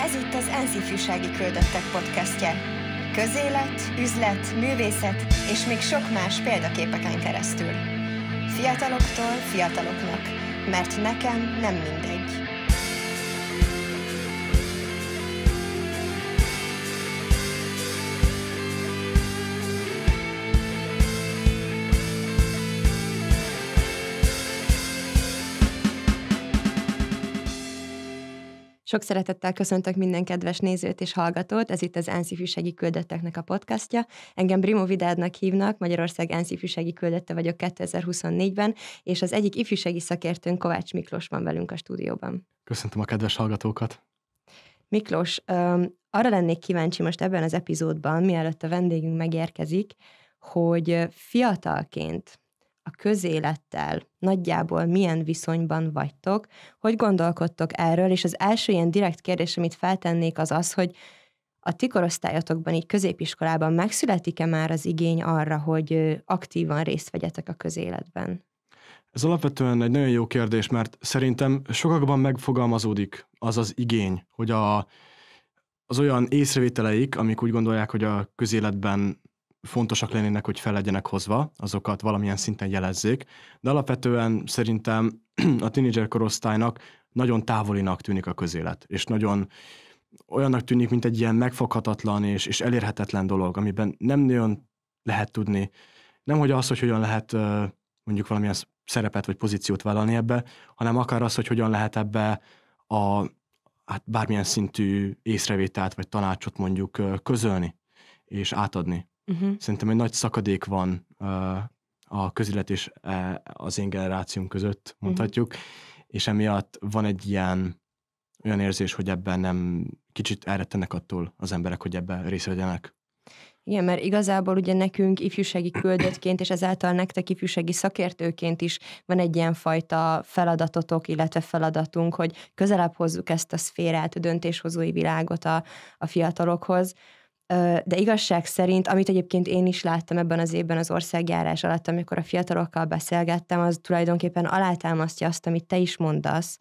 Ez itt az ENSZ ifjúsági küldöttek podcastje. Közélet, üzlet, művészet és még sok más példaképeken keresztül. Fiataloktól fiataloknak, mert nekem nem mindegy. Sok szeretettel köszöntök minden kedves nézőt és hallgatót, ez itt az ENSZ ifjúsági küldötteknek a podcastja. Engem Brimo Vidádnak hívnak, Magyarország ENSZ ifjúsági küldötte vagyok 2024-ben, és az egyik ifjúsági szakértőnk Kovács Miklós van velünk a stúdióban. Köszöntöm a kedves hallgatókat! Miklós, arra lennék kíváncsi most ebben az epizódban, mielőtt a vendégünk megérkezik, hogy fiatalként a közélettel nagyjából milyen viszonyban vagytok, hogy gondolkodtok erről, és az első ilyen direkt kérdés, amit feltennék, az az, hogy a ti korosztályotokban, így középiskolában megszületik-e már az igény arra, hogy aktívan részt vegyetek a közéletben? Ez alapvetően egy nagyon jó kérdés, mert szerintem sokakban megfogalmazódik az az igény, hogy az olyan észrevételeik, amik úgy gondolják, hogy a közéletben fontosak lennének, hogy fel legyenek hozva, azokat valamilyen szinten jelezzék, de alapvetően szerintem a tínédzser korosztálynak nagyon távolinak tűnik a közélet, és nagyon olyannak tűnik, mint egy ilyen megfoghatatlan és elérhetetlen dolog, amiben nem nagyon lehet tudni, nemhogy az, hogy hogyan lehet mondjuk valamilyen szerepet vagy pozíciót vállalni ebbe, hanem akár az, hogy hogyan lehet ebbe bármilyen szintű észrevételt vagy tanácsot mondjuk közölni és átadni. Szerintem egy nagy szakadék van a közélet és az én generációnk között, mondhatjuk, és emiatt van egy olyan érzés, hogy ebben nem kicsit elrettenek attól az emberek, hogy ebben részt vegyenek. Igen, mert igazából ugye nekünk ifjúsági küldöttként, és ezáltal nektek ifjúsági szakértőként is van egy ilyen fajta feladatotok, illetve feladatunk, hogy közelebb hozzuk ezt a szférát, a döntéshozói világot a fiatalokhoz. De igazság szerint, amit egyébként én is láttam ebben az évben az országjárás alatt, amikor a fiatalokkal beszélgettem, az tulajdonképpen alátámasztja azt, amit te is mondasz,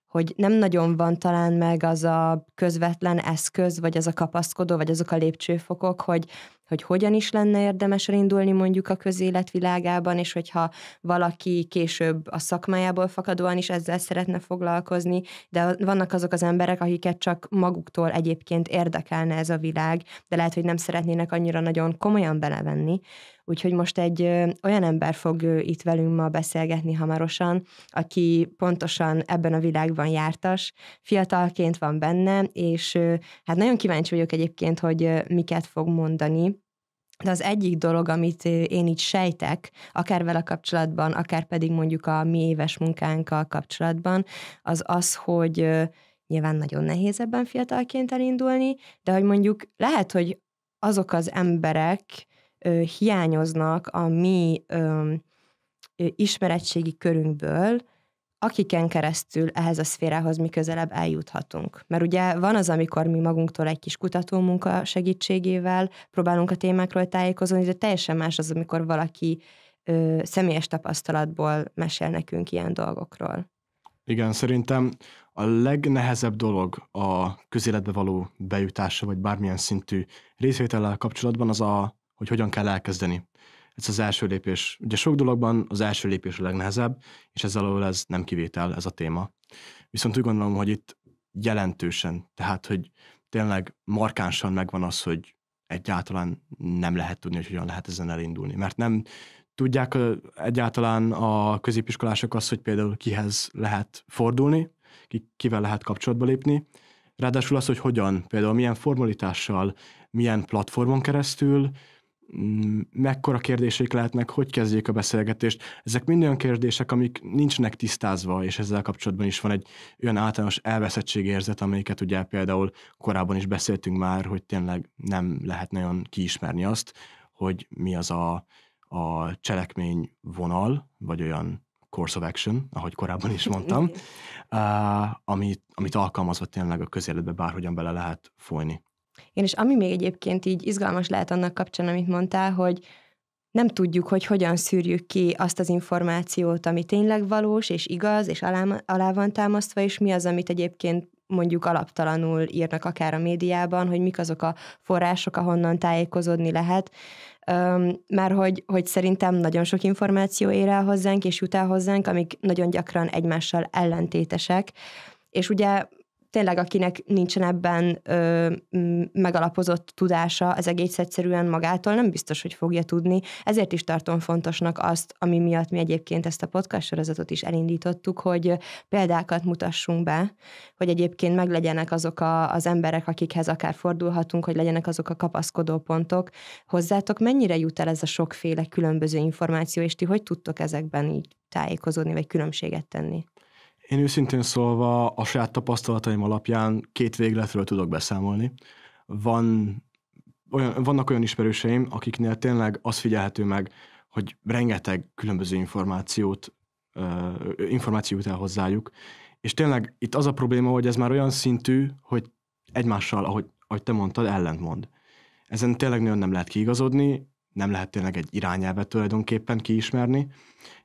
hogy nem nagyon van talán meg az a közvetlen eszköz, vagy az a kapaszkodó, vagy azok a lépcsőfokok, hogy hogyan is lenne érdemes elindulni mondjuk a közélet világában, és hogyha valaki később a szakmájából fakadóan is ezzel szeretne foglalkozni, de vannak azok az emberek, akiket csak maguktól egyébként érdekelne ez a világ, de lehet, hogy nem szeretnének annyira nagyon komolyan belevenni. Úgyhogy most egy olyan ember fog itt velünk ma beszélgetni hamarosan, aki pontosan ebben a világban jártas, fiatalként van benne, és hát nagyon kíváncsi vagyok egyébként, hogy miket fog mondani. De az egyik dolog, amit én így sejtek, akár vele kapcsolatban, akár pedig mondjuk a mi éves munkánkkal kapcsolatban, az az, hogy nyilván nagyon nehéz ebben fiatalként elindulni, de hogy mondjuk lehet, hogy azok az emberek hiányoznak a mi ismeretségi körünkből, akiken keresztül ehhez a szférához mi közelebb eljuthatunk. Mert ugye van az, amikor mi magunktól egy kis kutatómunka segítségével próbálunk a témákról tájékozódni, de teljesen más az, amikor valaki személyes tapasztalatból mesél nekünk ilyen dolgokról. Igen, szerintem a legnehezebb dolog a közéletbe való bejutása, vagy bármilyen szintű részvétellel kapcsolatban az hogy hogyan kell elkezdeni. Ez az első lépés. Ugye sok dologban az első lépés a legnehezebb, és ezzel alól ez nem kivétel, ez a téma. Viszont úgy gondolom, hogy itt jelentősen, tehát, hogy tényleg markánsan megvan az, hogy egyáltalán nem lehet tudni, hogy hogyan lehet ezen elindulni. Mert nem tudják egyáltalán a középiskolások azt, hogy például kihez lehet fordulni, kivel lehet kapcsolatba lépni. Ráadásul az, hogy hogyan, például milyen formalitással, milyen platformon keresztül, mekkora kérdéseik lehetnek, hogy kezdjék a beszélgetést. Ezek mind olyan kérdések, amik nincsenek tisztázva, és ezzel kapcsolatban is van egy olyan általános elveszettségérzet, amelyiket ugye például korábban is beszéltünk már, hogy tényleg nem lehet nagyon kiismerni azt, hogy mi az a cselekmény vonal, vagy olyan course of action, ahogy korábban is mondtam, amit alkalmazva tényleg a közéletbe bárhogyan bele lehet folyni. És ami még egyébként így izgalmas lehet annak kapcsán, amit mondtál, hogy nem tudjuk, hogy hogyan szűrjük ki azt az információt, ami tényleg valós és igaz, és alá van támasztva, és mi az, amit egyébként mondjuk alaptalanul írnak akár a médiában, hogy mik azok a források, ahonnan tájékozódni lehet, mert hogy szerintem nagyon sok információ ér el hozzánk, és jut el hozzánk, amik nagyon gyakran egymással ellentétesek, és ugye tényleg akinek nincsen ebben megalapozott tudása, az egész egyszerűen magától nem biztos, hogy fogja tudni. Ezért is tartom fontosnak azt, ami miatt mi egyébként ezt a podcast sorozatot is elindítottuk, hogy példákat mutassunk be, hogy egyébként meglegyenek azok az emberek, akikhez akár fordulhatunk, hogy legyenek azok a kapaszkodó pontok. Hozzátok mennyire jut el ez a sokféle különböző információ, és ti hogy tudtok ezekben így tájékozódni, vagy különbséget tenni? Én őszintén szólva a saját tapasztalataim alapján 2 végletről tudok beszámolni. Vannak olyan ismerőseim, akiknél tényleg az figyelhető meg, hogy rengeteg különböző információt jut el hozzájuk, és tényleg itt az a probléma, hogy ez már olyan szintű, hogy egymással, ahogy te mondtad, ellentmond. Ezen tényleg nagyon nem lehet kiigazodni, nem lehet tényleg egy irányelvet tulajdonképpen kiismerni,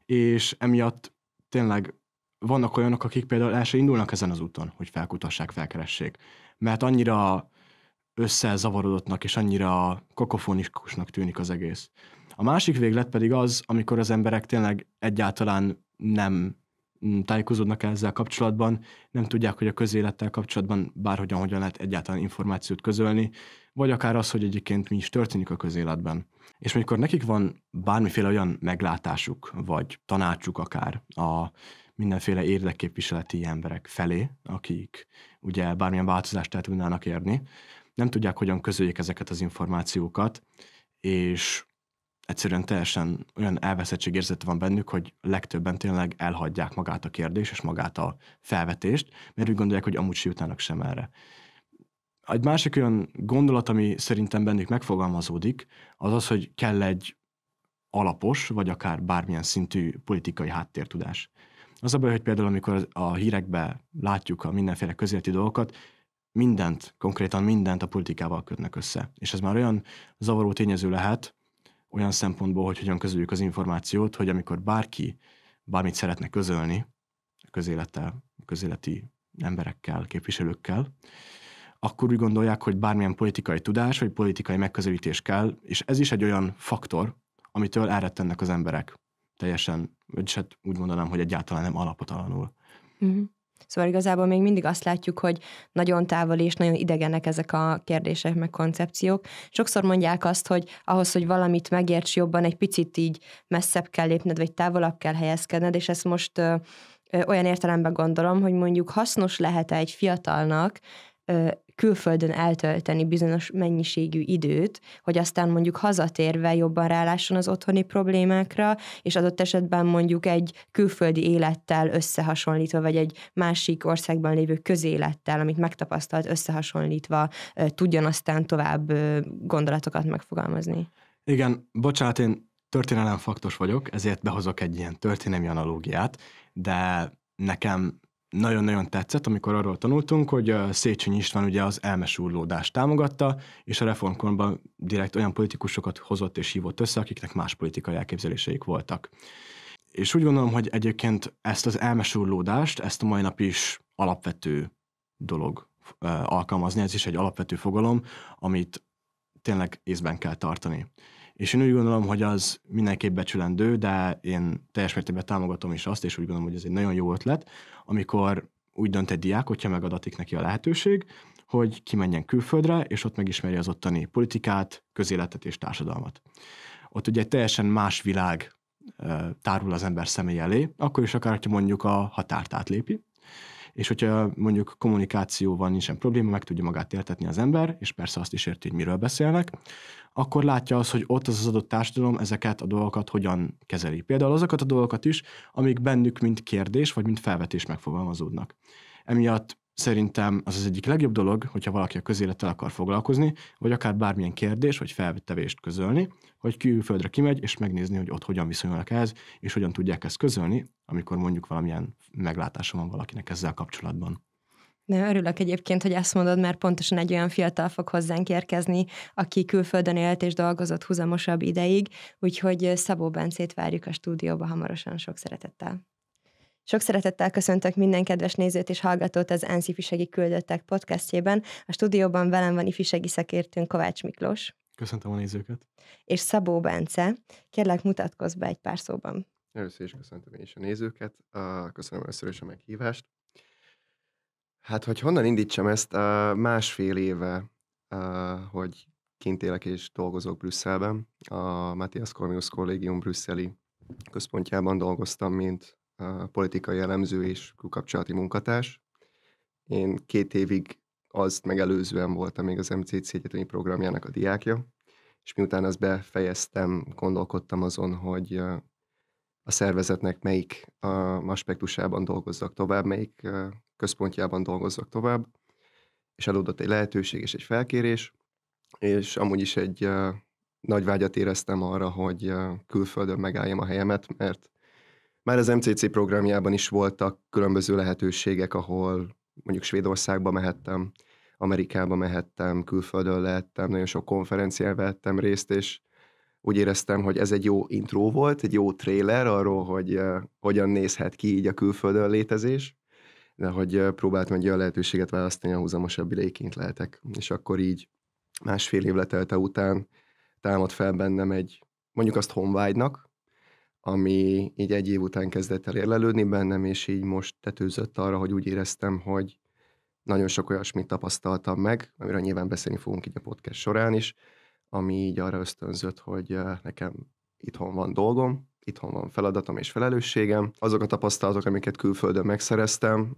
és emiatt tényleg vannak olyanok, akik például el se indulnak ezen az úton, hogy felkutassák, felkeressék. Mert annyira összezavarodottnak és annyira kakofonikusnak tűnik az egész. A másik véglet pedig az, amikor az emberek tényleg egyáltalán nem tájékozódnak ezzel kapcsolatban, nem tudják, hogy a közélettel kapcsolatban hogyan lehet egyáltalán információt közölni, vagy akár az, hogy egyébként mi is történik a közéletben. És amikor nekik van bármiféle olyan meglátásuk, vagy tanácsuk akár a mindenféle érdekképviseleti emberek felé, akik ugye bármilyen változást el tudnának érni, nem tudják, hogyan közöljék ezeket az információkat, és egyszerűen teljesen olyan elveszettségérzete van bennük, hogy legtöbben tényleg elhagyják magát a kérdést és magát a felvetést, mert úgy gondolják, hogy amúgy se jutnának sem erre. Egy másik olyan gondolat, ami szerintem bennük megfogalmazódik, az az, hogy kell egy alapos, vagy akár bármilyen szintű politikai háttértudás. Az a baj, hogy például amikor a hírekben látjuk a mindenféle közéleti dolgokat, konkrétan mindent a politikával kötnek össze. És ez már olyan zavaró tényező lehet, olyan szempontból, hogy hogyan közöljük az információt, hogy amikor bárki bármit szeretne közölni a közélettel, a közéleti emberekkel, képviselőkkel, akkor úgy gondolják, hogy bármilyen politikai tudás, vagy politikai megközelítés kell, és ez is egy olyan faktor, amitől elrettennek az emberek. Teljesen, vagyis hát úgy mondanám, hogy egyáltalán nem alapotalanul. Mm. Szóval igazából még mindig azt látjuk, hogy nagyon távoli és nagyon idegenek ezek a kérdések, meg koncepciók. Sokszor mondják azt, hogy ahhoz, hogy valamit megérts jobban, egy picit így messzebb kell lépned, vagy távolabb kell helyezkedned, és ezt most olyan értelemben gondolom, hogy mondjuk hasznos lehet egy fiatalnak külföldön eltölteni bizonyos mennyiségű időt, hogy aztán mondjuk hazatérve jobban rálásson az otthoni problémákra, és adott esetben mondjuk egy külföldi élettel összehasonlítva, vagy egy másik országban lévő közélettel, amit megtapasztalt összehasonlítva, tudjon aztán tovább gondolatokat megfogalmazni. Igen, bocsánat, én történelemfaktos vagyok, ezért behozok egy ilyen történelmi analógiát, de nekem nagyon-nagyon tetszett, amikor arról tanultunk, hogy Széchenyi István ugye az elmesúrlódást támogatta, és a reformkorban direkt olyan politikusokat hozott és hívott össze, akiknek más politikai elképzeléseik voltak. És úgy gondolom, hogy egyébként ezt az elmesúrlódást, ezt a mai nap is alapvető dolog alkalmazni, ez is egy alapvető fogalom, amit tényleg észben kell tartani. És én úgy gondolom, hogy az mindenképp becsülendő, de én teljes mértékben támogatom is azt, és úgy gondolom, hogy ez egy nagyon jó ötlet, amikor úgy dönt egy diák, hogyha megadatik neki a lehetőség, hogy kimenjen külföldre, és ott megismeri az ottani politikát, közéletet és társadalmat. Ott ugye egy teljesen más világ tárul az ember személy elé, akkor is akár, hogyha mondjuk a határt átlépi, és hogyha mondjuk kommunikációval nincsen probléma, meg tudja magát értetni az ember, és persze azt is érti, hogy miről beszélnek, akkor látja azt, hogy ott az adott társadalom ezeket a dolgokat hogyan kezeli. Például azokat a dolgokat is, amik bennük mint kérdés, vagy mint felvetés megfogalmazódnak. Emiatt szerintem az egyik legjobb dolog, hogyha valaki a közélettel akar foglalkozni, vagy akár bármilyen kérdés, vagy felvetést közölni, hogy külföldre kimegy, és megnézni, hogy ott hogyan viszonyulnak ehhez, és hogyan tudják ezt közölni, amikor mondjuk valamilyen meglátása van valakinek ezzel kapcsolatban. De örülök egyébként, hogy ezt mondod, mert pontosan egy olyan fiatal fog hozzánk érkezni, aki külföldön élt és dolgozott húzamosabb ideig, úgyhogy Szabó Bencét várjuk a stúdióba hamarosan sok szeretettel. Sok szeretettel köszöntök minden kedves nézőt és hallgatót az ENSZ ifjúsági küldöttek podcastjében. A stúdióban velem van ifjúsági szakértőnk Kovács Miklós. Köszöntöm a nézőket. És Szabó Bence. Kérlek, mutatkozz be egy pár szóban. Először is köszöntöm én is a nézőket. Köszönöm először is a meghívást. Hát, hogy honnan indítsam ezt, másfél éve, hogy kint élek és dolgozok Brüsszelben. A Matthias Corvinus Kollégium brüsszeli központjában dolgoztam, mint politikai elemző és külkapcsolati munkatárs. Én 2 évig azt megelőzően voltam még az MCC egyetemi programjának a diákja, és miután azt befejeztem, gondolkodtam azon, hogy a szervezetnek melyik aspektusában dolgozzak tovább, melyik központjában dolgozzak tovább, és adódott egy lehetőség és egy felkérés, és amúgy is egy nagy vágyat éreztem arra, hogy külföldön megálljam a helyemet, mert már az MCC programjában is voltak különböző lehetőségek, ahol mondjuk Svédországba mehettem, Amerikába mehettem, külföldön lehettem, nagyon sok konferencián vettem részt, és úgy éreztem, hogy ez egy jó intro volt, egy jó trailer arról, hogy hogyan nézhet ki így a külföldön létezés, de hogy próbáltam egy olyan lehetőséget választani, ahol húzamosabb ideig kint lehetek. És akkor így másfél év letelte után támad fel bennem egy, mondjuk azt honvágynak, ami így 1 év után kezdett el érlelődni bennem, és így most tetőzött arra, hogy úgy éreztem, hogy nagyon sok olyasmit tapasztaltam meg, amiről nyilván beszélni fogunk így a podcast során is, ami így arra ösztönzött, hogy nekem itthon van dolgom, itthon van feladatom és felelősségem. Azok a tapasztalatok, amiket külföldön megszereztem,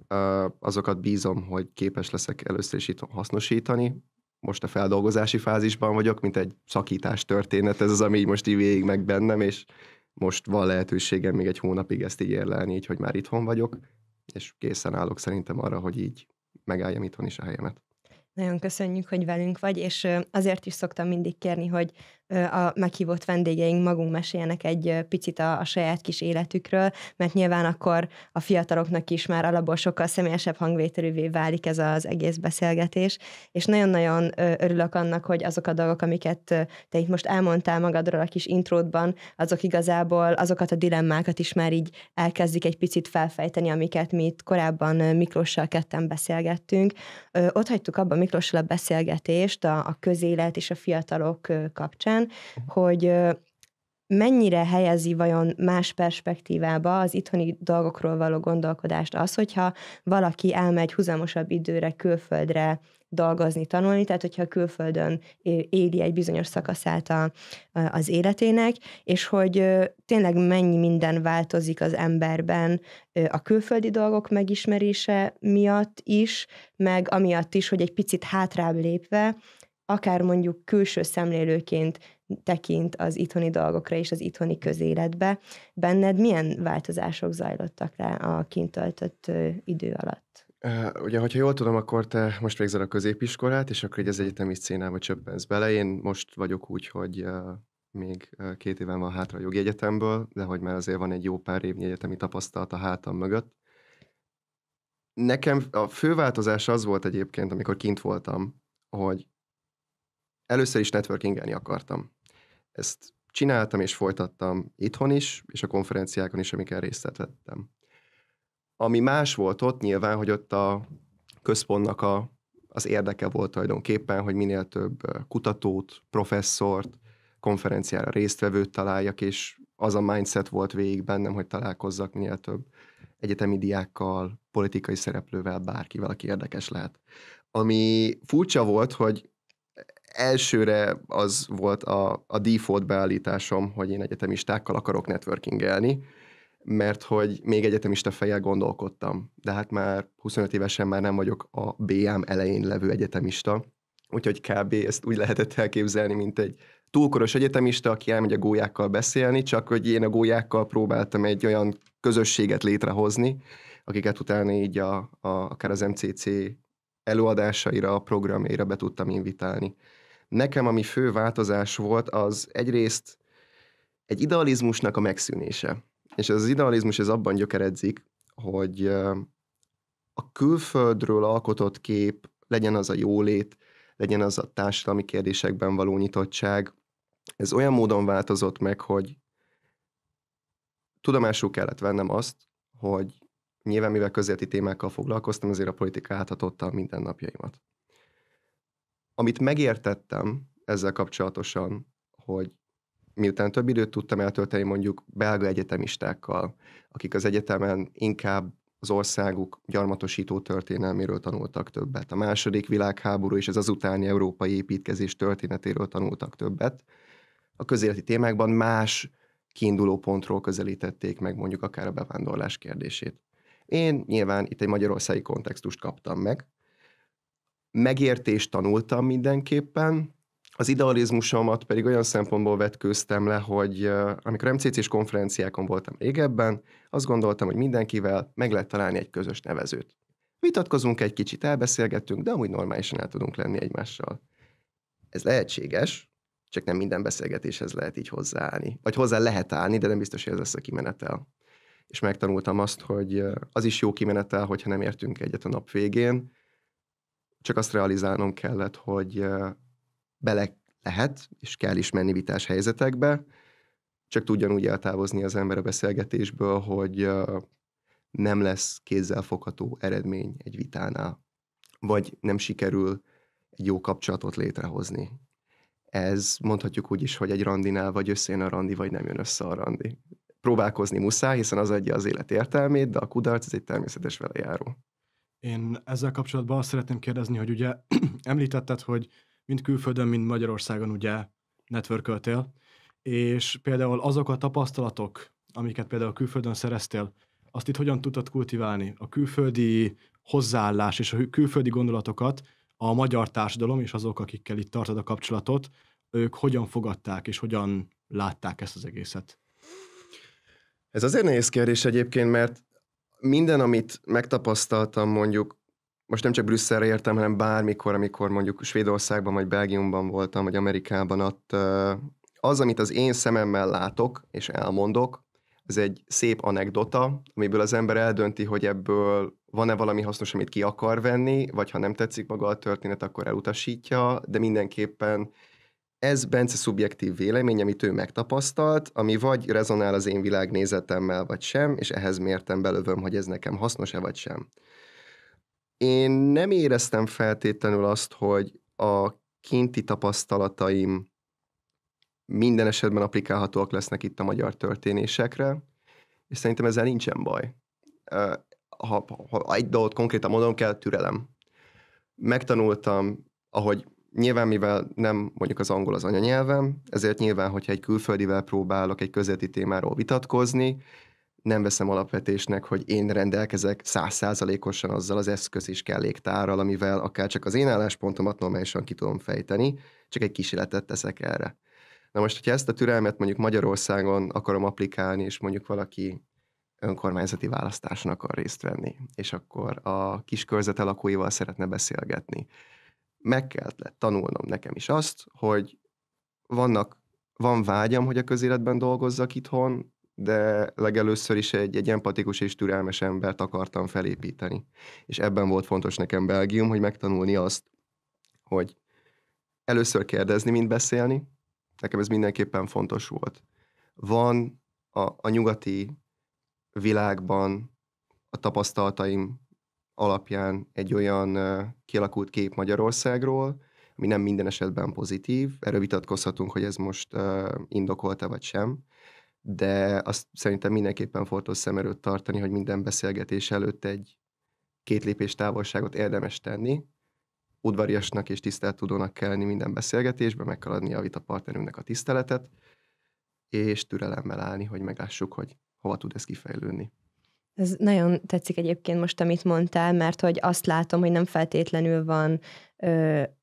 azokat bízom, hogy képes leszek először is itthon hasznosítani. Most a feldolgozási fázisban vagyok, mint egy szakítás történet, ez az, ami így most így végig meg bennem, és most van lehetőségem még 1 hónapig ezt így érlelni, így, hogy már itthon vagyok, és készen állok szerintem arra, hogy így megálljam itthon is a helyemet. Nagyon köszönjük, hogy velünk vagy, és azért is szoktam mindig kérni, hogy a meghívott vendégeink magunk meséljenek egy picit a saját kis életükről, mert nyilván akkor a fiataloknak is már alapból sokkal személyesebb hangvételűvé válik ez az egész beszélgetés, és nagyon-nagyon örülök annak, hogy azok a dolgok, amiket te itt most elmondtál magadról a kis intródban, azok igazából azokat a dilemmákat is már így elkezdik egy picit felfejteni, amiket mi itt korábban Miklóssal ketten beszélgettünk. Ott hagytuk abban Miklóssal a beszélgetést a közélet és a fiatalok kapcsán, hogy mennyire helyezi vajon más perspektívába az itthoni dolgokról való gondolkodást az, hogyha valaki elmegy húzamosabb időre külföldre dolgozni, tanulni, tehát hogyha külföldön éli egy bizonyos szakaszát az életének, és hogy tényleg mennyi minden változik az emberben a külföldi dolgok megismerése miatt is, meg amiatt is, hogy egy picit hátrább lépve, akár mondjuk külső szemlélőként tekint az itthoni dolgokra és az itthoni közéletbe. Benned milyen változások zajlottak le a kint töltött idő alatt? Ugye, hogyha jól tudom, akkor te most végzel a középiskolát, és akkor így az egyetemi szcénába csöppensz bele. Én most vagyok úgy, hogy még 2 éven van hátra a jogi egyetemből, de hogy már azért van egy jó pár évnyi egyetemi tapasztalat a hátam mögött. Nekem a fő változás az volt egyébként, amikor kint voltam, hogy először is networkingelni akartam. Ezt csináltam és folytattam itthon is, és a konferenciákon is, amiken részt vettem. Ami más volt ott nyilván, hogy ott a központnak az érdeke volt tulajdonképpen, hogy minél több kutatót, professzort, konferenciára résztvevőt találjak, és az a mindset volt végig bennem, hogy találkozzak minél több egyetemi diákkal, politikai szereplővel, bárkivel, aki érdekes lehet. Ami furcsa volt, hogy elsőre az volt a default beállításom, hogy én egyetemistákkal akarok networkingelni, mert hogy még egyetemista fejjel gondolkodtam. De hát már 25 évesen már nem vagyok a BM elején levő egyetemista, úgyhogy kb. Ezt úgy lehetett elképzelni, mint egy túlkoros egyetemista, aki elmegy a gólyákkal beszélni, csak hogy én a gólyákkal próbáltam egy olyan közösséget létrehozni, akiket utána így akár az MCC előadásaira, a programjaira be tudtam invitálni. Nekem, ami fő változás volt, az egyrészt egy idealizmusnak a megszűnése. És az idealizmus ez abban gyökeredzik, hogy a külföldről alkotott kép, legyen az a jólét, legyen az a társadalmi kérdésekben való nyitottság, ez olyan módon változott meg, hogy tudomásul kellett vennem azt, hogy nyilván mivel közéleti témákkal foglalkoztam, azért a politika áthatotta a mindennapjaimat. Amit megértettem ezzel kapcsolatosan, hogy miután több időt tudtam eltölteni mondjuk belga egyetemistákkal, akik az egyetemen inkább az országuk gyarmatosító történelméről tanultak többet, a második világháború és az azutáni európai építkezés történetéről tanultak többet, a közéleti témákban más kiinduló pontról közelítették meg mondjuk akár a bevándorlás kérdését. Én nyilván itt egy magyarországi kontextust kaptam meg, megértést tanultam mindenképpen, az idealizmusomat pedig olyan szempontból vetkőztem le, hogy amikor MCC-s konferenciákon voltam régebben, azt gondoltam, hogy mindenkivel meg lehet találni egy közös nevezőt. Vitatkozunk egy kicsit, elbeszélgetünk, de amúgy normálisan el tudunk lenni egymással. Ez lehetséges, csak nem minden beszélgetéshez lehet így hozzáállni. Vagy hozzá lehet állni, de nem biztos, hogy ez lesz a kimenetel. És megtanultam azt, hogy az is jó kimenetel, hogyha nem értünk egyet a nap végén, csak azt realizálnom kellett, hogy bele lehet, és kell is menni vitás helyzetekbe, csak tudjon úgy eltávozni az ember a beszélgetésből, hogy nem lesz kézzelfogható eredmény egy vitánál, vagy nem sikerül egy jó kapcsolatot létrehozni. Ez mondhatjuk úgy is, hogy egy randinál vagy összejön a randi, vagy nem jön össze a randi. Próbálkozni muszáj, hiszen az adja az élet értelmét, de a kudarc ez egy természetes velejáró. Én ezzel kapcsolatban azt szeretném kérdezni, hogy ugye említetted, hogy mind külföldön, mind Magyarországon ugye networköltél, és például azok a tapasztalatok, amiket például külföldön szereztél, azt itt hogyan tudtad kultiválni? A külföldi hozzáállás és a külföldi gondolatokat a magyar társadalom és azok, akikkel itt tartod a kapcsolatot, ők hogyan fogadták és hogyan látták ezt az egészet? Ez azért nehéz kérdés egyébként, mert minden, amit megtapasztaltam mondjuk, most nem csak Brüsszelre értem, hanem bármikor, amikor mondjuk Svédországban, vagy Belgiumban voltam, vagy Amerikában, ott az, amit az én szememmel látok, és elmondok, ez egy szép anekdota, amiből az ember eldönti, hogy ebből van-e valami hasznos, amit ki akar venni, vagy ha nem tetszik maga a történet, akkor elutasítja, de mindenképpen ez Bence szubjektív vélemény, amit ő megtapasztalt, ami vagy rezonál az én világnézetemmel, vagy sem, és ehhez mérten belövöm, hogy ez nekem hasznos-e, vagy sem. Én nem éreztem feltétlenül azt, hogy a kinti tapasztalataim minden esetben applikálhatóak lesznek itt a magyar történésekre, és szerintem ezzel nincsen baj. Ha egy dolgot konkrétan mondom kell, türelem. Megtanultam, ahogy nyilván, mivel nem mondjuk az angol az anyanyelvem, ezért nyilván, hogyha egy külföldivel próbálok egy közéleti témáról vitatkozni, nem veszem alapvetésnek, hogy én rendelkezek 100%-osan azzal az eszköz és kelléktárral, amivel akár csak az én álláspontomat normálisan ki tudom fejteni, csak egy kísérletet teszek erre. Na most, hogyha ezt a türelmet mondjuk Magyarországon akarom applikálni, és mondjuk valaki önkormányzati választáson akar részt venni, és akkor a kis körzete lakóival szeretne beszélgetni, meg kellett tanulnom nekem is azt, hogy van vágyam, hogy a közéletben dolgozzak itthon, de legelőször is egy empatikus és türelmes embert akartam felépíteni. És ebben volt fontos nekem Belgium, hogy megtanulni azt, hogy először kérdezni, mint beszélni. Nekem ez mindenképpen fontos volt. Van a nyugati világban a tapasztalataim alapján egy olyan kialakult kép Magyarországról, ami nem minden esetben pozitív. Erről vitatkozhatunk, hogy ez most indokolta vagy sem. De azt szerintem mindenképpen fontos szem előtt tartani, hogy minden beszélgetés előtt egy 2 lépés távolságot érdemes tenni. Udvariasnak és tisztelettudónak kell lenni minden beszélgetésben, meg kell adni a vitapartnerünknek a tiszteletet, és türelemmel állni, hogy meglássuk, hogy hova tud ez kifejlődni. Ez nagyon tetszik egyébként most, amit mondtál, mert hogy azt látom, hogy nem feltétlenül van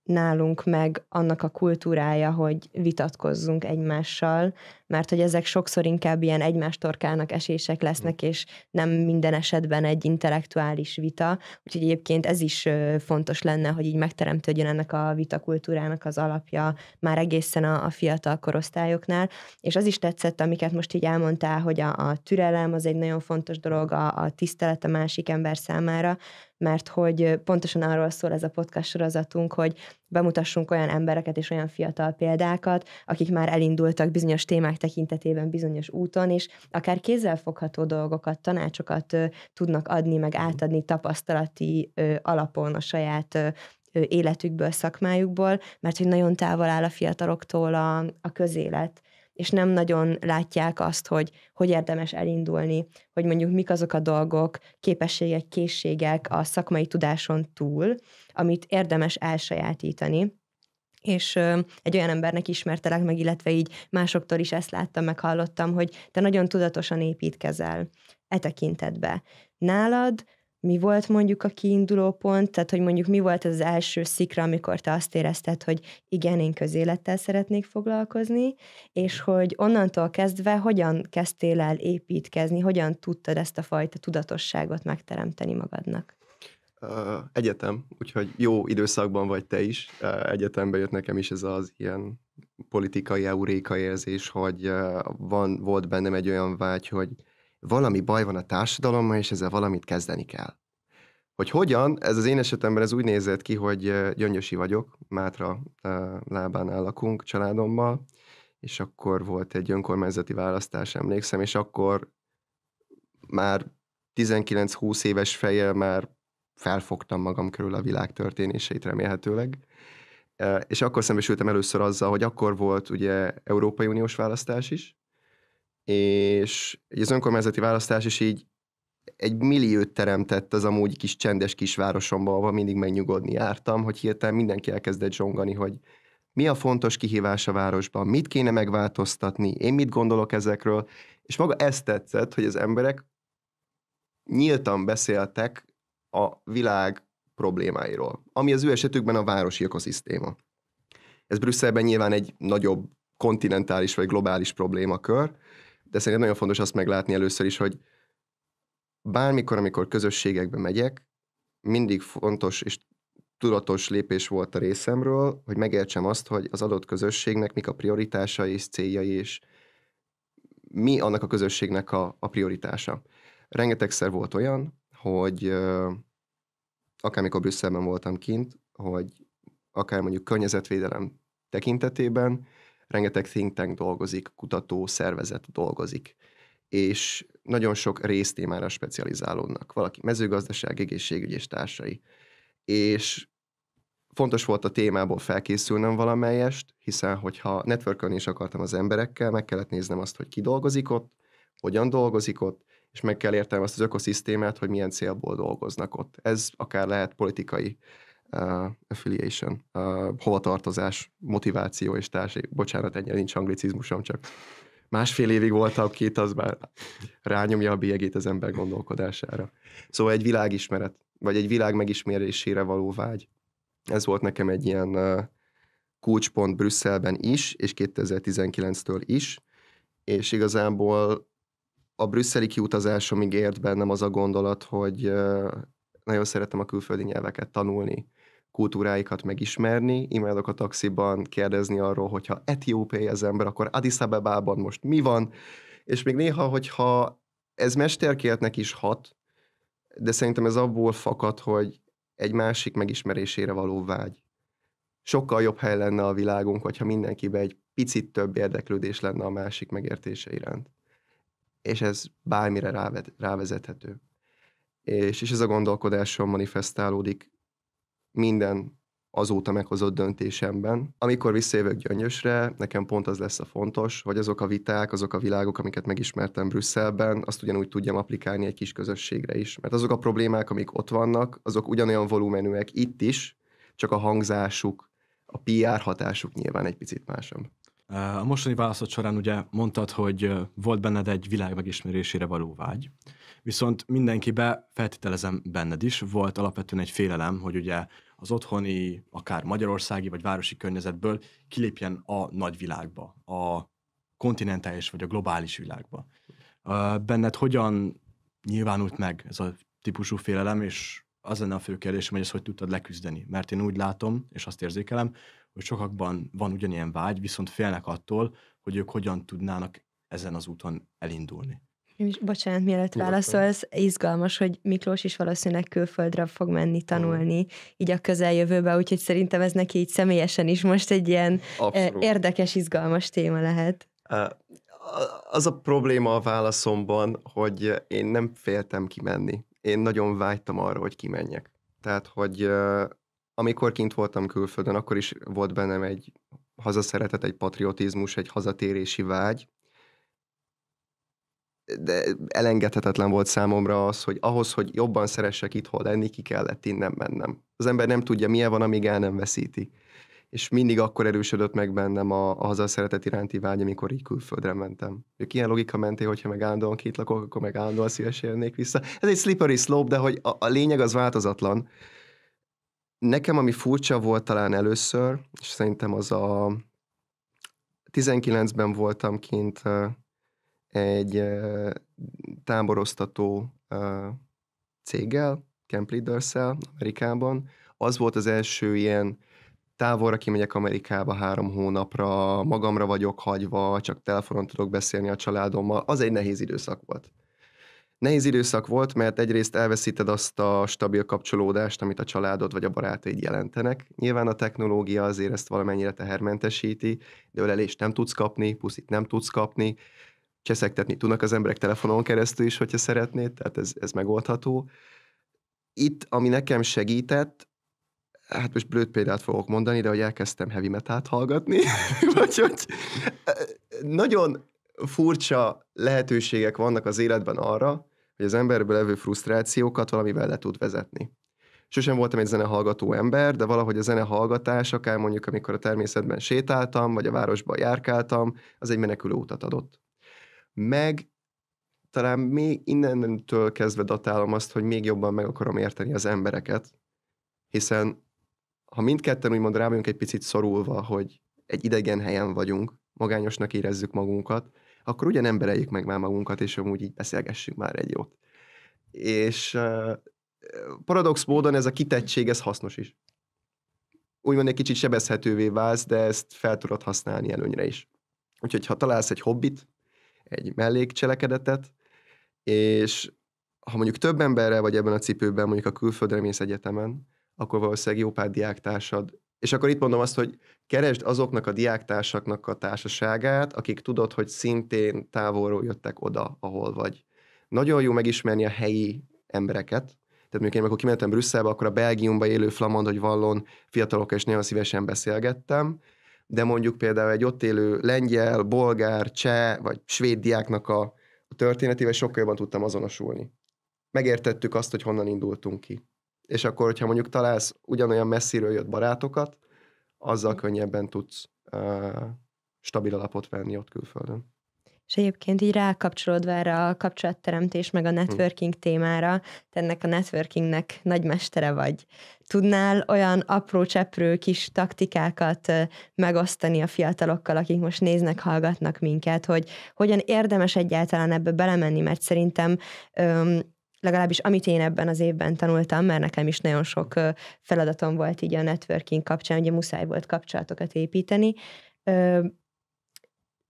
nálunk meg annak a kultúrája, hogy vitatkozzunk egymással, mert hogy ezek sokszor inkább ilyen egymás torkának esések lesznek, és nem minden esetben egy intellektuális vita. Úgyhogy egyébként ez is fontos lenne, hogy így megteremtődjön ennek a vitakultúrának az alapja már egészen a fiatal korosztályoknál. És az is tetszett, amiket most így elmondtál, hogy a türelem az egy nagyon fontos dolog, a tisztelet a másik ember számára, mert hogy pontosan arról szól ez a podcast sorozatunk, hogy bemutassunk olyan embereket és olyan fiatal példákat, akik már elindultak bizonyos témák tekintetében bizonyos úton, és akár kézzelfogható dolgokat, tanácsokat tudnak adni, meg átadni tapasztalati alapon a saját életükből, szakmájukból, mert hogy nagyon távol áll a fiataloktól a közélet, és nem nagyon látják azt, hogy érdemes elindulni, hogy mondjuk mik azok a dolgok, képességek, készségek a szakmai tudáson túl, amit érdemes elsajátítani. És egy olyan embernek ismertelek meg, illetve így másoktól is ezt láttam, meg hallottam, hogy te nagyon tudatosan építkezel e tekintetbe. Nálad mi volt mondjuk a kiinduló pont, tehát hogy mondjuk mi volt az első szikra, amikor te azt érezted, hogy igen, én közélettel szeretnék foglalkozni, és hogy onnantól kezdve hogyan kezdtél el építkezni, hogyan tudtad ezt a fajta tudatosságot megteremteni magadnak? Egyetem, úgyhogy jó időszakban vagy te is. Egyetemben jött nekem is ez az ilyen politikai euréka érzés, hogy volt bennem egy olyan vágy, hogy valami baj van a társadalommal, és ezzel valamit kezdeni kell. Hogy hogyan, ez az én esetemben ez úgy nézett ki, hogy gyöngyösi vagyok, Mátra lábánál lakunk családommal, és akkor volt egy önkormányzati választás, emlékszem, és akkor már 19-20 éves fejjel már felfogtam magam körül a világ történéseit remélhetőleg. És akkor szembesültem először azzal, hogy akkor volt ugye Európai Uniós választás is, és az önkormányzati választás is így egy milliót teremtett az amúgy kis csendes kisvárosomban, ahol mindig megnyugodni jártam, hogy hirtelen mindenki elkezdett zsongani, hogy mi a fontos kihívás a városban, mit kéne megváltoztatni, én mit gondolok ezekről, és maga ezt tetszett, hogy az emberek nyíltan beszéltek a világ problémáiról, ami az ő esetükben a városi ökoszisztéma. Ez Brüsszelben nyilván egy nagyobb kontinentális vagy globális problémakör, de szerintem nagyon fontos azt meglátni először is, hogy bármikor, amikor közösségekbe megyek, mindig fontos és tudatos lépés volt a részemről, hogy megértsem azt, hogy az adott közösségnek mik a prioritásai és céljai, és mi annak a közösségnek a prioritása. Rengetegszer volt olyan, hogy akármikor Brüsszelben voltam kint, hogy akár mondjuk környezetvédelem tekintetében rengeteg think tank dolgozik, kutató szervezet dolgozik, és nagyon sok résztémára specializálódnak. Valaki mezőgazdaság, egészségügy és társai. És fontos volt a témából felkészülnöm valamelyest, hiszen hogyha networkölni is akartam az emberekkel, meg kellett néznem azt, hogy ki dolgozik ott, hogyan dolgozik ott, és meg kell értenem azt az ökoszisztémát, hogy milyen célból dolgoznak ott. Ez akár lehet politikai affiliation, hovatartozás, motiváció és társai. Bocsánat, ennyire nincs anglicizmusom, csak másfél évig voltam két, az már rányomja a bélyegét az ember gondolkodására. Szóval egy világismeret, vagy egy világ megismerésére való vágy. Ez volt nekem egy ilyen kulcspont Brüsszelben is, és 2019-től is, és igazából a brüsszeli kiutazásomig ért bennem az a gondolat, hogy nagyon szeretem a külföldi nyelveket tanulni, kultúráikat megismerni, imádok a taxiban kérdezni arról, hogyha etiópiai az ember, akkor Addis Abebában most mi van, és még néha, hogyha ez mesterkéltnek is hat, de szerintem ez abból fakad, hogy egy másik megismerésére való vágy. Sokkal jobb hely lenne a világunk, hogyha mindenkiben egy picit több érdeklődés lenne a másik megértése iránt. És ez bármire rávezethető. És ez a gondolkodáson manifestálódik minden azóta meghozott döntésemben. Amikor visszajövök Gyöngyösre, nekem pont az lesz a fontos, hogy azok a viták, azok a világok, amiket megismertem Brüsszelben, azt ugyanúgy tudjam applikálni egy kis közösségre is. Mert azok a problémák, amik ott vannak, azok ugyanolyan volumenűek itt is, csak a hangzásuk, a PR hatásuk nyilván egy picit másabb. A mostani választod során ugye mondtad, hogy volt benned egy világ megismerésére való vágy, viszont mindenkibe, feltételezem benned is, volt alapvetően egy félelem, hogy ugye az otthoni, akár magyarországi vagy városi környezetből kilépjen a nagyvilágba, a kontinentális vagy a globális világba. Benned hogyan nyilvánult meg ez a típusú félelem, és az lenne a fő kérdésem, hogy ezt hogy tudtad leküzdeni? Mert én úgy látom, és azt érzékelem, hogy sokakban van ugyanilyen vágy, viszont félnek attól, hogy ők hogyan tudnának ezen az úton elindulni. Bocsánat, mielőtt Nyugodtan. válaszolsz, izgalmas, hogy Miklós is valószínűleg külföldre fog menni tanulni így a közeljövőbe, úgyhogy szerintem ez neki így személyesen is most egy ilyen Abszolút. érdekes, izgalmas téma lehet. Az a probléma a válaszomban, hogy én nem féltem kimenni. Én nagyon vágytam arra, hogy kimenjek. Tehát, hogy amikor kint voltam külföldön, akkor is volt bennem egy hazaszeretet, egy patriotizmus, egy hazatérési vágy, de elengedhetetlen volt számomra az, hogy ahhoz, hogy jobban szeressek itthon lenni, ki kellett innen mennem. Az ember nem tudja, milyen van, amíg el nem veszíti. És mindig akkor erősödött meg bennem a hazaszeretet iránti vágy, amikor így külföldre mentem. Ők ilyen logika menté, hogyha meg állandóan kint lakok, akkor meg állandóan szívesen jönnék vissza. Ez egy slippery slope, de hogy a lényeg az változatlan. Nekem, ami furcsa volt talán először, és szerintem az a 19-ben voltam kint egy táboroztató céggel, Camp Leaders-szel Amerikában. Az volt az első ilyen távolra kimegyek Amerikába 3 hónapra, magamra vagyok hagyva, csak telefonon tudok beszélni a családommal. Az egy nehéz időszak volt. Nehéz időszak volt, mert egyrészt elveszíted azt a stabil kapcsolódást, amit a családod vagy a barátaid jelentenek. Nyilván a technológia azért ezt valamennyire tehermentesíti, de ölelést nem tudsz kapni, puszit nem tudsz kapni, cseszegtetni tudnak az emberek telefonon keresztül is, hogyha szeretnéd, tehát ez megoldható. Itt, ami nekem segített, hát most blöd példát fogok mondani, de hogy elkezdtem heavy metalt hallgatni, vagy hogy nagyon furcsa lehetőségek vannak az életben arra, hogy az emberből levő frusztrációkat valamivel le tud vezetni. Sosem voltam egy zenehallgató ember, de valahogy a zenehallgatás, akár mondjuk amikor a természetben sétáltam, vagy a városban járkáltam, az egy menekülő utat adott. Meg talán még innentől kezdve datálom azt, hogy még jobban meg akarom érteni az embereket, hiszen ha mindketten úgymond rá vagyunk egy picit szorulva, hogy egy idegen helyen vagyunk, magányosnak érezzük magunkat, akkor ugyan embereljük meg már magunkat, és amúgy így beszélgessünk már egy jót. És paradox módon ez a kitettség, ez hasznos is. Úgymond egy kicsit sebezhetővé válsz, de ezt fel tudod használni előnyre is. Úgyhogy ha találsz egy hobbit, egy mellékcselekedetet, és ha mondjuk több emberrel vagy ebben a cipőben, mondjuk a külföldre mész egyetemen, akkor valószínűleg jó pár diáktársad. És akkor itt mondom azt, hogy keresd azoknak a diáktársaknak a társaságát, akik tudod, hogy szintén távolról jöttek oda, ahol vagy. Nagyon jó megismerni a helyi embereket. Tehát mondjuk én, amikor kimentem Brüsszelbe, akkor a Belgiumban élő flamand, hogy vallon fiatalokkal is nagyon szívesen beszélgettem, de mondjuk például egy ott élő lengyel, bolgár, cseh vagy svéd diáknak a történetével sokkal jobban tudtam azonosulni. Megértettük azt, hogy honnan indultunk ki. És akkor, hogyha mondjuk találsz ugyanolyan messziről jött barátokat, azzal könnyebben tudsz stabil alapot venni ott külföldön. És egyébként így rákapcsolódva erre a kapcsolatteremtés meg a networking témára, te ennek a networkingnek nagymestere vagy. Tudnál olyan apró cseprő kis taktikákat megosztani a fiatalokkal, akik most néznek, hallgatnak minket, hogy hogyan érdemes egyáltalán ebbe belemenni, mert szerintem legalábbis amit én ebben az évben tanultam, mert nekem is nagyon sok feladatom volt így a networking kapcsán, ugye muszáj volt kapcsolatokat építeni.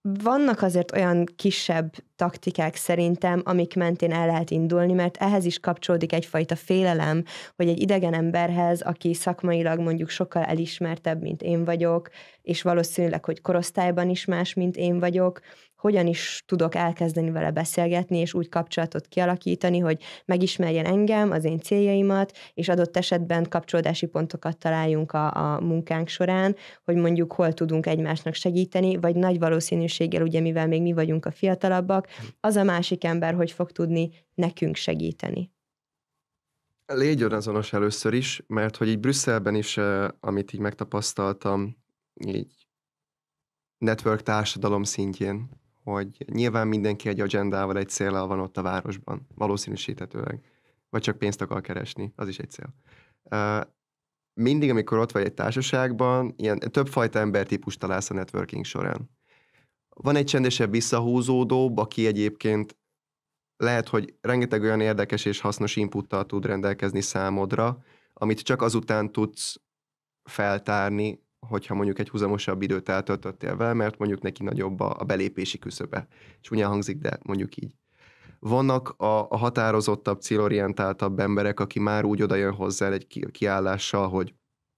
Vannak azért olyan kisebb taktikák szerintem, amik mentén el lehet indulni, mert ehhez is kapcsolódik egyfajta félelem, hogy egy idegen emberhez, aki szakmailag mondjuk sokkal elismertebb, mint én vagyok, és valószínűleg, hogy korosztályban is más, mint én vagyok, hogyan is tudok elkezdeni vele beszélgetni, és úgy kapcsolatot kialakítani, hogy megismerjen engem, az én céljaimat, és adott esetben kapcsolódási pontokat találjunk a munkánk során, hogy mondjuk hol tudunk egymásnak segíteni, vagy nagy valószínűséggel, ugye mivel még mi vagyunk a fiatalabbak, az a másik ember, hogy fog tudni nekünk segíteni. Légy önazonos először is, mert hogy így Brüsszelben is, amit így megtapasztaltam, így network társadalom szintjén, hogy nyilván mindenki egy agendával, egy céllal van ott a városban, valószínűsíthetőleg. Vagy csak pénzt akar keresni, az is egy cél. Mindig, amikor ott vagy egy társaságban, ilyen többfajta embertípus találsz a networking során. Van egy csendesebb visszahúzódóbb, aki egyébként lehet, hogy rengeteg olyan érdekes és hasznos inputtal tud rendelkezni számodra, amit csak azután tudsz feltárni, hogyha mondjuk egy húzamosabb időt eltöltöttél vele, mert mondjuk neki nagyobb a belépési küszöbe. Csúnyán hangzik, de mondjuk így. Vannak a határozottabb, célorientáltabb emberek, aki már úgy odajön hozzá egy kiállással,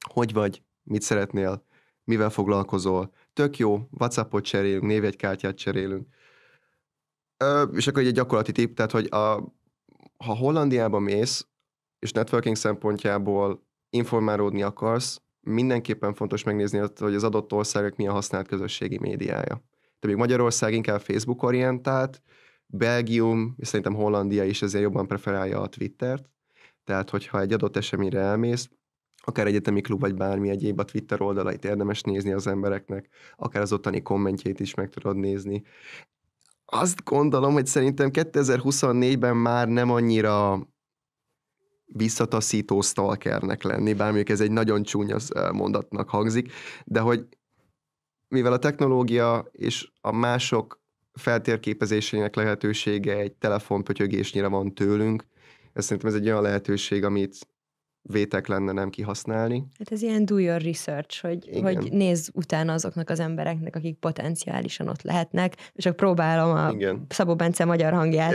hogy vagy, mit szeretnél, mivel foglalkozol. Tök jó, WhatsAppot cserélünk, névjegykártyát cserélünk. És akkor egy gyakorlati tipp, tehát, hogy ha Hollandiába mész, és networking szempontjából informálódni akarsz, mindenképpen fontos megnézni, hogy az adott országok milyen használt közösségi médiája. De még Magyarország inkább Facebook orientált, Belgium, és szerintem Hollandia is ezért jobban preferálja a Twittert, tehát hogyha egy adott eseményre elmész, akár egyetemi klub, vagy bármi egyéb, a Twitter oldalait érdemes nézni az embereknek, akár az ottani kommentjét is meg tudod nézni. Azt gondolom, hogy szerintem 2024-ben már nem annyira visszataszító stalkernek lenni, bár mondjuk ez egy nagyon csúnya mondatnak hangzik, de hogy mivel a technológia és a mások feltérképezésének lehetősége egy telefonpötyögésnyire van tőlünk, ez szerintem ez egy olyan lehetőség, amit vétek lenne nem kihasználni. Hát ez ilyen do your research, hogy nézz utána azoknak az embereknek, akik potenciálisan ott lehetnek, és csak próbálom a Szabó Bence magyar hangját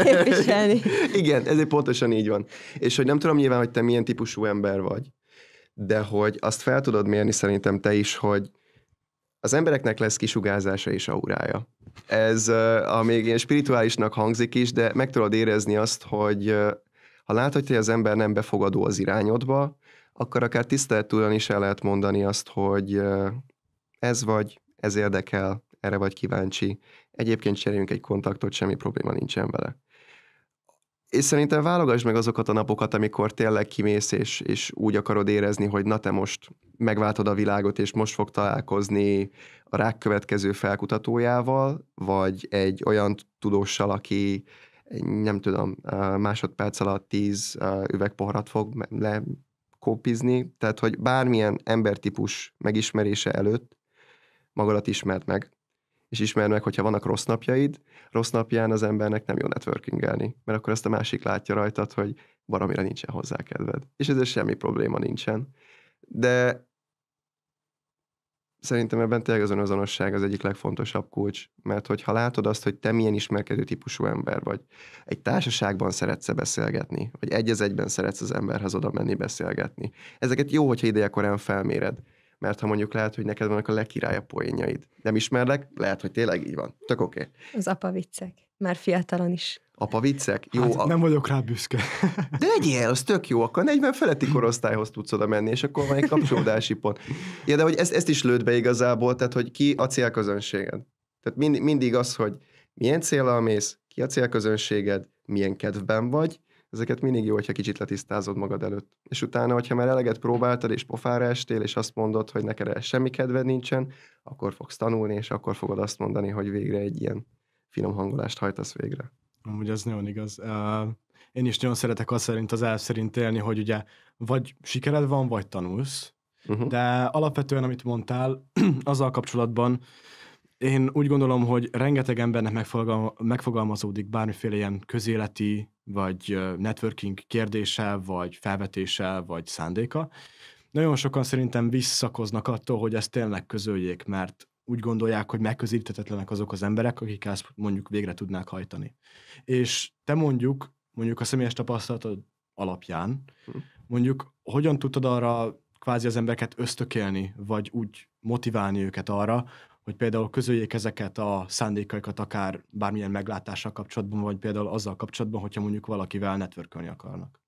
képviselni. Igen, ez pontosan így van. És hogy nem tudom nyilván, hogy te milyen típusú ember vagy, de hogy azt fel tudod mérni szerintem te is, hogy az embereknek lesz kisugárzása és aurája. Ez még ilyen spirituálisnak hangzik is, de meg tudod érezni azt, hogy ha látod, hogy az ember nem befogadó az irányodba, akkor akár tisztelettúlan is el lehet mondani azt, hogy ez vagy, ez érdekel, erre vagy kíváncsi. Egyébként cseréljünk egy kontaktot, semmi probléma nincsen vele. És szerintem válogass meg azokat a napokat, amikor tényleg kimész, és úgy akarod érezni, hogy na te most megváltod a világot, és most fog találkozni a rák következő felkutatójával, vagy egy olyan tudóssal, aki nem tudom, másodperc alatt 10 üvegpoharat fog lekópizni, tehát hogy bármilyen embertípus megismerése előtt magadat ismerd meg, és ismerd meg, hogyha vannak rossz napjaid, rossz napján az embernek nem jó networkingelni, mert akkor ezt a másik látja rajtad, hogy baromira nincsen hozzá kedved. És ezzel semmi probléma nincsen. De szerintem ebben tényleg az önazonosság az egyik legfontosabb kulcs, mert hogyha látod azt, hogy te milyen ismerkedő típusú ember vagy, egy társaságban szeretsz beszélgetni, vagy egy az egyben szeretsz az emberhez oda menni beszélgetni. Ezeket jó, hogyha idejekorán felméred, mert ha mondjuk lehet, hogy neked vannak a legkirályabb poénjaid. Nem ismerlek, lehet, hogy tényleg így van. Tök oké. Az apa viccek. Már fiatalon is. Apa viccek? Jó, hát nem vagyok rá büszke. De legyél, az tök jó, akkor 40 feletti korosztályhoz tudsz oda menni, és akkor van egy kapcsolódási pont. Ja, de hogy ezt is lőd be igazából, tehát hogy ki a célközönséged. Tehát mindig az, hogy milyen céllal mész, ki a célközönséged, milyen kedvben vagy, ezeket mindig jó, hogyha kicsit letisztázod magad előtt. És utána, hogyha már eleget próbáltad, és pofára estél, és azt mondod, hogy neked semmi kedved nincsen, akkor fogsz tanulni, és akkor fogod azt mondani, hogy végre egy ilyen finom hangolást hajtasz végre. Amúgy ez nagyon igaz. Én is nagyon szeretek azt szerint, az elv szerint élni, hogy ugye vagy sikered van, vagy tanulsz. De alapvetően, amit mondtál, azzal kapcsolatban én úgy gondolom, hogy rengeteg embernek megfogalmazódik bármiféle ilyen közéleti, vagy networking kérdése, vagy felvetése, vagy szándéka. Nagyon sokan szerintem visszakoznak attól, hogy ezt tényleg közöljék, mert úgy gondolják, hogy megközelíthetetlenek azok az emberek, akik ezt mondjuk végre tudnák hajtani. És te mondjuk a személyes tapasztalatod alapján, mondjuk hogyan tudtad arra kvázi az embereket ösztökélni, vagy úgy motiválni őket arra, hogy például közöljék ezeket a szándékaikat akár bármilyen meglátással kapcsolatban, vagy például azzal kapcsolatban, hogyha mondjuk valakivel networkölni akarnak.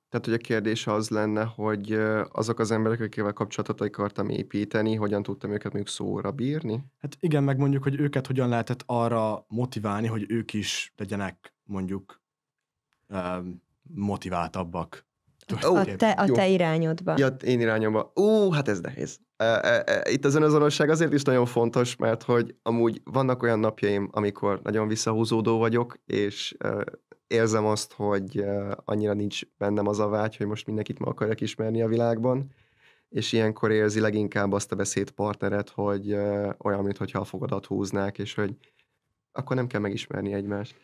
Tehát, hogy a kérdés az lenne, hogy azok az emberek, akikkel kapcsolatot akartam építeni, hogyan tudtam őket még szóra bírni? Hát igen, meg mondjuk, hogy őket hogyan lehetett arra motiválni, hogy ők is legyenek mondjuk motiváltabbak. A te irányodba. Ja, én irányomba. Hát ez nehéz. Itt az önazonosság azért is nagyon fontos, mert hogy amúgy vannak olyan napjaim, amikor nagyon visszahúzódó vagyok, és érzem azt, hogy annyira nincs bennem az a vágy, hogy most mindenkit meg akarjak ismerni a világban, és ilyenkor érzi leginkább azt a beszédpartneret, hogy olyan, mintha a fogadat húznák, és hogy akkor nem kell megismerni egymást.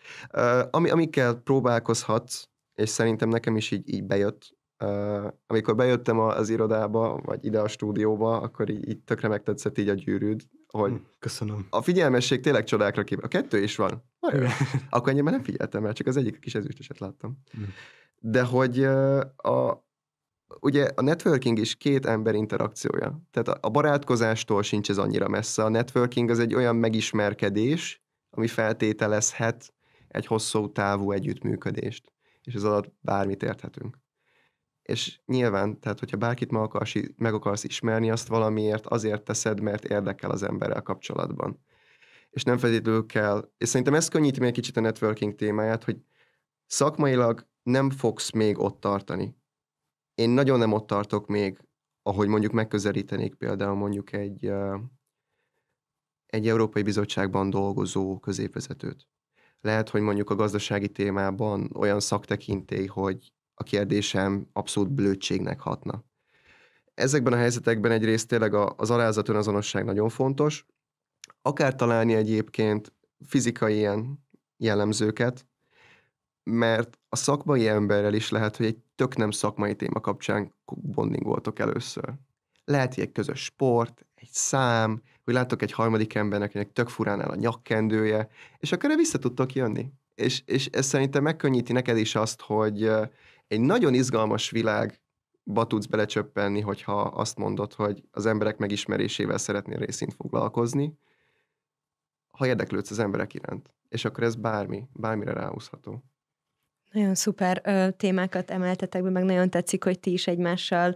Amikkel próbálkozhatsz, és szerintem nekem is így bejött, Amikor bejöttem az irodába, vagy ide a stúdióba, akkor így tökre megtetszett így a gyűrűd, hogy Köszönöm. a figyelmesség tényleg csodákra képül. A 2 is van. Akkor ennyi már nem figyeltem el, csak az egyik kis ezüstöset láttam. De hogy ugye a networking is 2 ember interakciója. Tehát a barátkozástól sincs ez annyira messze. A networking az egy olyan megismerkedés, ami feltételezhet egy hosszú távú együttműködést. És ez alatt bármit érthetünk. És nyilván, tehát hogyha bárkit meg akarsz ismerni, azt valamiért azért teszed, mert érdekel az emberrel kapcsolatban. És nem feltétlenül kell, és szerintem ez könnyíti még egy kicsit a networking témáját, hogy szakmailag nem fogsz még ott tartani. Én nagyon nem ott tartok még, ahogy mondjuk megközelítenék például mondjuk egy Európai Bizottságban dolgozó középvezetőt. Lehet, hogy mondjuk a gazdasági témában olyan szaktekintély, hogy a kérdésem abszolút blödségnek hatna. Ezekben a helyzetekben egyrészt tényleg az alázat önazonosság nagyon fontos, akár találni egyébként fizikai ilyen jellemzőket, mert a szakmai emberrel is lehet, hogy egy tök nem szakmai téma kapcsán bondingoltok először. Lehet, hogy egy közös sport, egy szám, hogy látok egy harmadik embernek, akinek tök furán áll a nyakkendője, és akkor vissza tudtok jönni. És ez szerintem megkönnyíti neked is azt, hogy egy nagyon izgalmas világba tudsz belecsöppenni, hogyha azt mondod, hogy az emberek megismerésével szeretnél részint foglalkozni, ha érdeklődsz az emberek iránt. És akkor ez bármire ráhúzható. Nagyon szuper témákat emeltetek be, meg nagyon tetszik, hogy ti is egymással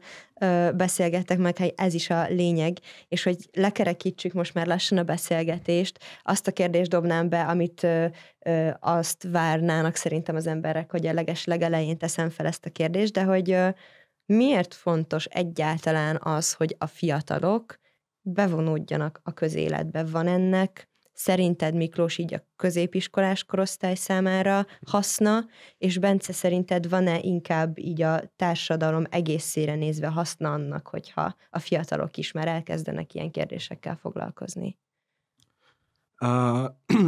beszélgettek, meg ez is a lényeg, és hogy lekerekítsük most már lassan a beszélgetést, azt a kérdést dobnám be, amit azt várnának szerintem az emberek, hogy a legelején teszem fel ezt a kérdést, de hogy miért fontos egyáltalán az, hogy a fiatalok bevonódjanak a közéletbe? Van ennek szerinted, Miklós, így a középiskolás korosztály számára haszna, és Bence, szerinted van-e inkább így a társadalom egészére nézve haszna annak, hogyha a fiatalok is már elkezdenek ilyen kérdésekkel foglalkozni?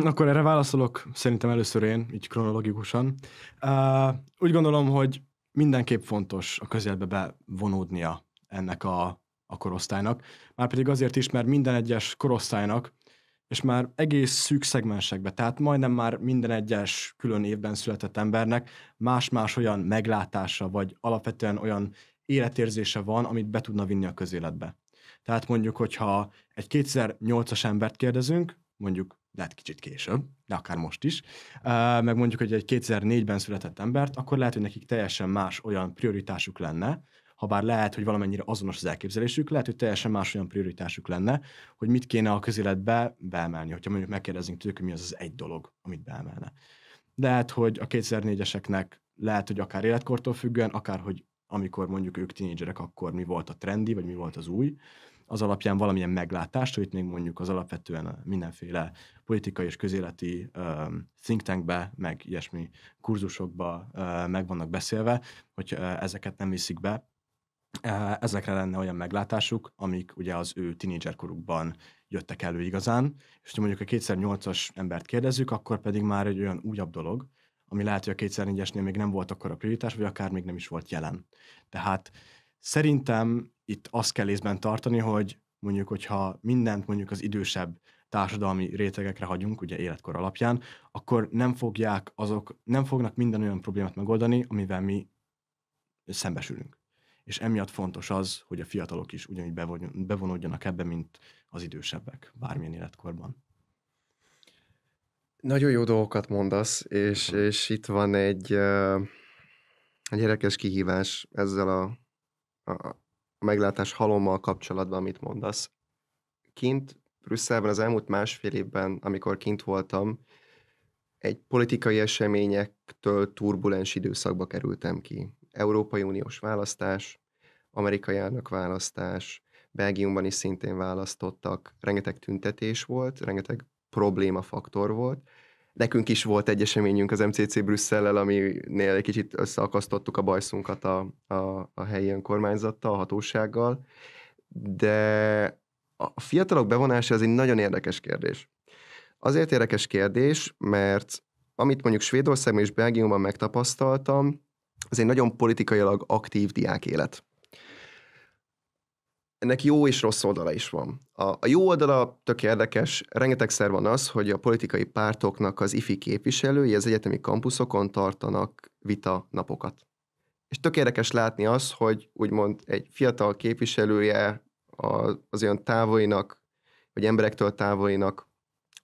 Akkor erre válaszolok szerintem először én, így kronológikusan. Úgy gondolom, hogy mindenképp fontos a közéletbe bevonódnia ennek a korosztálynak. Márpedig azért is, mert minden egyes korosztálynak, és már egész szűk szegmensekbe, tehát majdnem már minden egyes külön évben született embernek más-más olyan meglátása, vagy alapvetően olyan életérzése van, amit be tudna vinni a közéletbe. Tehát mondjuk, hogyha egy 2008-as embert kérdezünk, mondjuk lehet kicsit később, de akár most is, meg mondjuk, hogy egy 2004-ben született embert, akkor lehet, hogy nekik teljesen más olyan prioritásuk lenne, habár lehet, hogy valamennyire azonos az elképzelésük, lehet, hogy teljesen más olyan prioritásuk lenne, hogy mit kéne a közéletbe beemelni, hogyha mondjuk megkérdezünk tőlük, hogy mi az az egy dolog, amit beemelne. Lehet, hogy a 2004-eseknek lehet, hogy akár életkortól függően, akár, hogy amikor mondjuk ők tínédzserek, akkor mi volt a trendi, vagy mi volt az új, az alapján valamilyen meglátást, hogy itt még mondjuk az alapvetően mindenféle politikai és közéleti think tankbe, meg ilyesmi kurzusokba meg vannak beszélve, hogy ezeket nem viszik be. Ezekre lenne olyan meglátásuk, amik ugye az ő tínédzserkorukban jöttek elő igazán, és ha mondjuk a 2008-as embert kérdezzük, akkor pedig már egy olyan újabb dolog, ami lehet, hogy a 2004-esnél még nem volt akkor a prioritás, vagy akár még nem is volt jelen. Tehát szerintem itt azt kell észben tartani, hogy mondjuk, hogyha mindent mondjuk az idősebb társadalmi rétegekre hagyunk, ugye életkor alapján, akkor nem fognak minden olyan problémát megoldani, amivel mi szembesülünk. És emiatt fontos az, hogy a fiatalok is ugyanígy bevonódjanak ebbe, mint az idősebbek, bármilyen életkorban. Nagyon jó dolgokat mondasz, és itt van egy érdekes kihívás ezzel a meglátás halommal kapcsolatban, amit mondasz. Kint Brüsszelben az elmúlt 1,5 évben, amikor kint voltam, egy politikai eseményektől turbulens időszakba kerültem ki. Európai Uniós választás, amerikai elnökválasztás, Belgiumban is szintén választottak, rengeteg tüntetés volt, rengeteg problémafaktor volt. Nekünk is volt egy eseményünk az MCC Brüsszellel, aminél egy kicsit összeakasztottuk a bajszunkat a helyi önkormányzattal, a hatósággal, de a fiatalok bevonása az egy nagyon érdekes kérdés. Azért érdekes kérdés, mert amit mondjuk Svédországban és Belgiumban megtapasztaltam, ez egy nagyon politikailag aktív diákélet. Ennek jó és rossz oldala is van. A jó oldala tök érdekes, rengetegszer van az, hogy a politikai pártoknak az ifi képviselői az egyetemi kampuszokon tartanak vita napokat. És tök érdekes látni az, hogy úgymond egy fiatal képviselője az olyan távolinak, vagy emberektől távolinak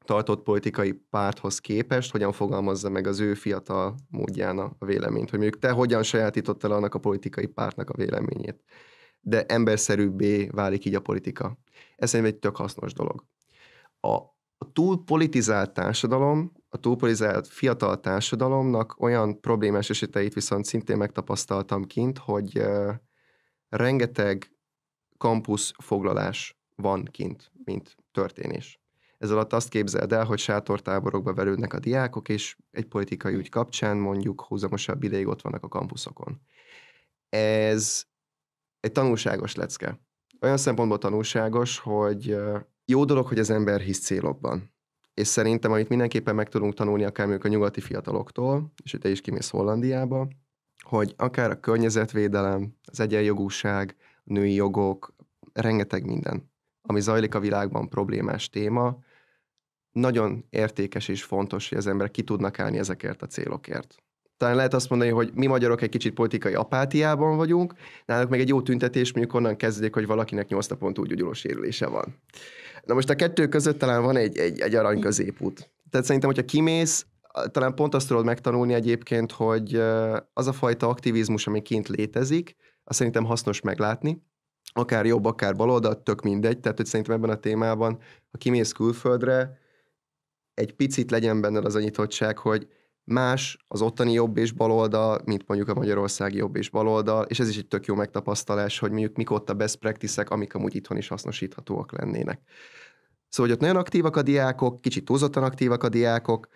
tartott politikai párthoz képest, hogyan fogalmazza meg az ő fiatal módján a véleményt, hogy mondjuk te hogyan sajátítottál annak a politikai pártnak a véleményét. De emberszerűbbé válik így a politika. Ez szerintem egy tök hasznos dolog. A túl politizált társadalom, a túl politizált fiatal társadalomnak olyan problémás eseteit viszont szintén megtapasztaltam kint, hogy rengeteg kampusz foglalás van kint, mint történés. Ez alatt azt képzeld el, hogy sátortáborokba verődnek a diákok, és egy politikai ügy kapcsán mondjuk húzamosabb ideig ott vannak a kampuszokon. Ez egy tanulságos lecke. Olyan szempontból tanulságos, hogy jó dolog, hogy az ember hisz célokban. És szerintem, amit mindenképpen meg tudunk tanulni akár mondjuk a nyugati fiataloktól, és hogy te is kimész Hollandiába, hogy akár a környezetvédelem, az egyenjogúság, a női jogok, rengeteg minden, ami zajlik a világban problémás téma, nagyon értékes és fontos, hogy az emberek ki tudnak állni ezekért a célokért. Talán lehet azt mondani, hogy mi magyarok egy kicsit politikai apátiában vagyunk, náluk meg egy jó tüntetés, mondjuk onnan kezdődik, hogy valakinek 8 napontúl gyógyuló sérülése van. Na most a kettő között talán van egy arany középút. Tehát szerintem, hogyha kimész, talán pont azt tudod megtanulni egyébként, hogy az a fajta aktivizmus, ami kint létezik, azt szerintem hasznos meglátni, akár jobb, akár baloldal, tök mindegy, tehát hogy szerintem ebben a témában, ha kimész külföldre, egy picit legyen benned az a nyitottság, hogy más az ottani jobb és baloldal, mint mondjuk a magyarországi jobb és baloldal, és ez is egy tök jó megtapasztalás, hogy mondjuk mik ott a best practice-ek, amik amúgy itthon is hasznosíthatóak lennének. Szóval, hogy ott nagyon aktívak a diákok, kicsit túlzottan aktívak a diákok,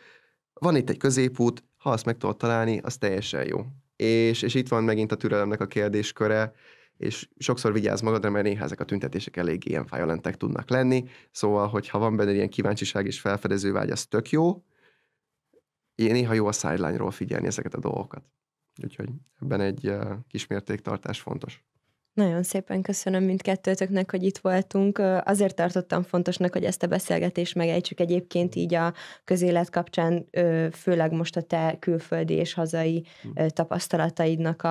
van itt egy középút, ha azt meg tudod találni, az teljesen jó. És itt van megint a türelemnek a kérdésköre, és sokszor vigyázz magadra, mert néha ezek a tüntetések elég ilyen violentek tudnak lenni, szóval, hogyha van benne ilyen kíváncsiság és felfedező vágy, az tök jó. Néha jó a sideline-ról figyelni ezeket a dolgokat. Úgyhogy ebben egy kis mértéktartás fontos. Nagyon szépen köszönöm mindkettőtöknek, hogy itt voltunk. Azért tartottam fontosnak, hogy ezt a beszélgetést megejtsük egyébként így a közélet kapcsán, főleg most a te külföldi és hazai tapasztalataidnak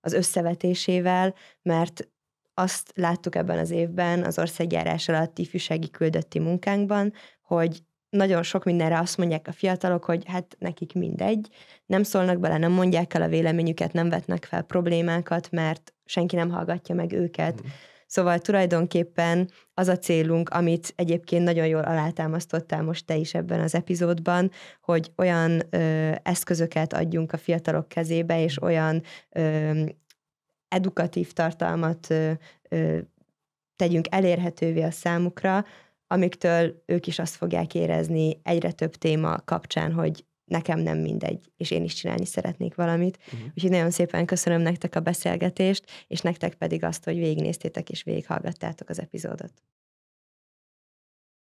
az összevetésével, mert azt láttuk ebben az évben az országjárás alatt ifjúsági küldötti munkánkban, hogy nagyon sok mindenre azt mondják a fiatalok, hogy hát nekik mindegy, nem szólnak bele, nem mondják el a véleményüket, nem vetnek fel problémákat, mert senki nem hallgatja meg őket. Szóval tulajdonképpen az a célunk, amit egyébként nagyon jól alátámasztottál most te is ebben az epizódban, hogy olyan eszközöket adjunk a fiatalok kezébe, és olyan edukatív tartalmat tegyünk elérhetővé a számukra, amiktől ők is azt fogják érezni egyre több téma kapcsán, hogy nekem nem mindegy, és én is csinálni szeretnék valamit. Úgyhogy nagyon szépen köszönöm nektek a beszélgetést, és nektek pedig azt, hogy végignéztétek és végighallgattátok az epizódot.